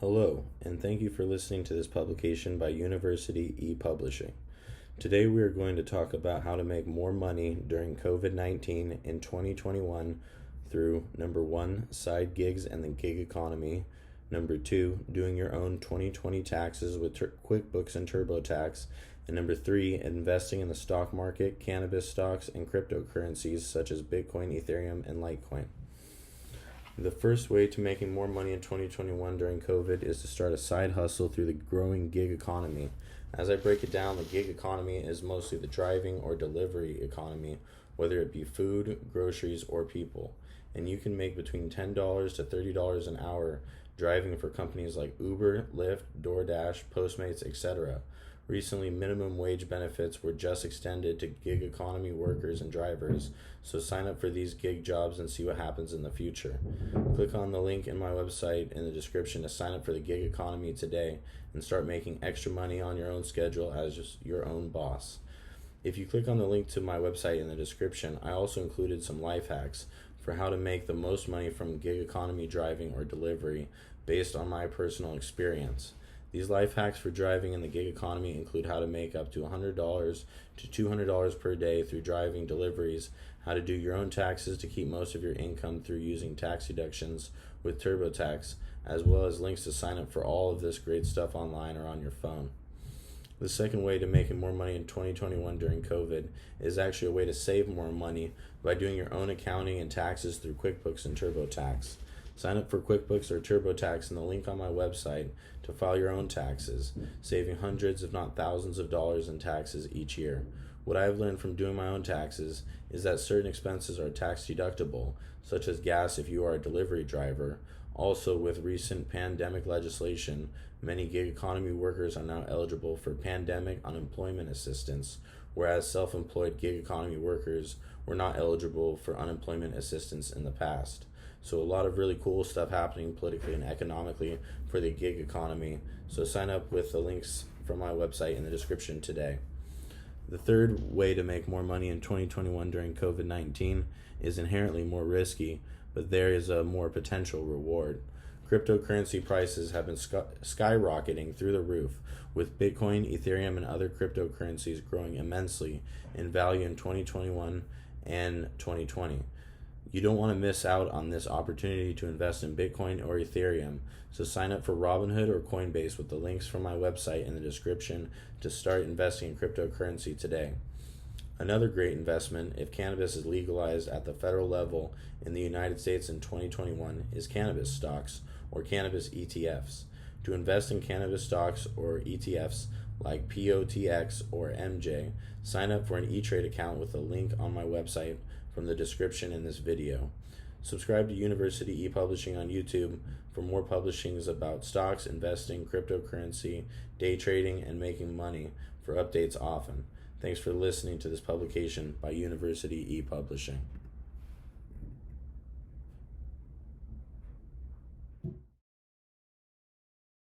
Hello, and thank you for listening to this publication by University e-Publishing. Today we are going to talk about how to make more money during COVID-19 in 2021 through number 1, side gigs and the gig economy, number 2, doing your own 2020 taxes with QuickBooks and TurboTax, and number 3, investing in the stock market, cannabis stocks, and cryptocurrencies such as Bitcoin, Ethereum, and Litecoin. The first way to making more money in 2021 during COVID is to start a side hustle through the growing gig economy. As I break it down, the gig economy is mostly the driving or delivery economy, whether it be food, groceries, or people. And you can make between $10 to $30 an hour driving for companies like Uber, Lyft, DoorDash, Postmates, etc. Recently, minimum wage benefits were just extended to gig economy workers and drivers, so sign up for these gig jobs and see what happens in the future. Click on the link in my website in the description to sign up for the gig economy today and start making extra money on your own schedule as just your own boss. If you click on the link to my website in the description, I also included some life hacks for how to make the most money from gig economy driving or delivery based on my personal experience. These life hacks for driving in the gig economy include how to make up to $100 to $200 per day through driving deliveries, how to do your own taxes to keep most of your income through using tax deductions with TurboTax, as well as links to sign up for all of this great stuff online or on your phone. The second way to making more money in 2021 during COVID is actually a way to save more money by doing your own accounting and taxes through QuickBooks and TurboTax. Sign up for QuickBooks or TurboTax in the link on my website to file your own taxes, saving hundreds if not thousands of dollars in taxes each year. What I've learned from doing my own taxes is that certain expenses are tax deductible, such as gas if you are a delivery driver. Also, with recent pandemic legislation, many gig economy workers are now eligible for pandemic unemployment assistance, whereas self-employed gig economy workers were not eligible for unemployment assistance in the past. So a lot of really cool stuff happening politically and economically for the gig economy. So sign up with the links from my website in the description today. The third way to make more money in 2021 during COVID-19 is inherently more risky, but there is a more potential reward. Cryptocurrency prices have been skyrocketing through the roof, with Bitcoin, Ethereum, and other cryptocurrencies growing immensely in value in 2021 and 2020. You don't want to miss out on this opportunity to invest in Bitcoin or Ethereum, so sign up for Robinhood or Coinbase with the links from my website in the description to start investing in cryptocurrency today. Another great investment, if cannabis is legalized at the federal level in the United States in 2021, is cannabis stocks or cannabis ETFs. To invest in cannabis stocks or ETFs like POTX or MJ, sign up for an E-Trade account with the link on my website from the description in this video. Subscribe to University e-Publishing on YouTube for more publishings about stocks, investing, cryptocurrency, day trading, and making money for updates often. Thanks for listening to this publication by University e-Publishing.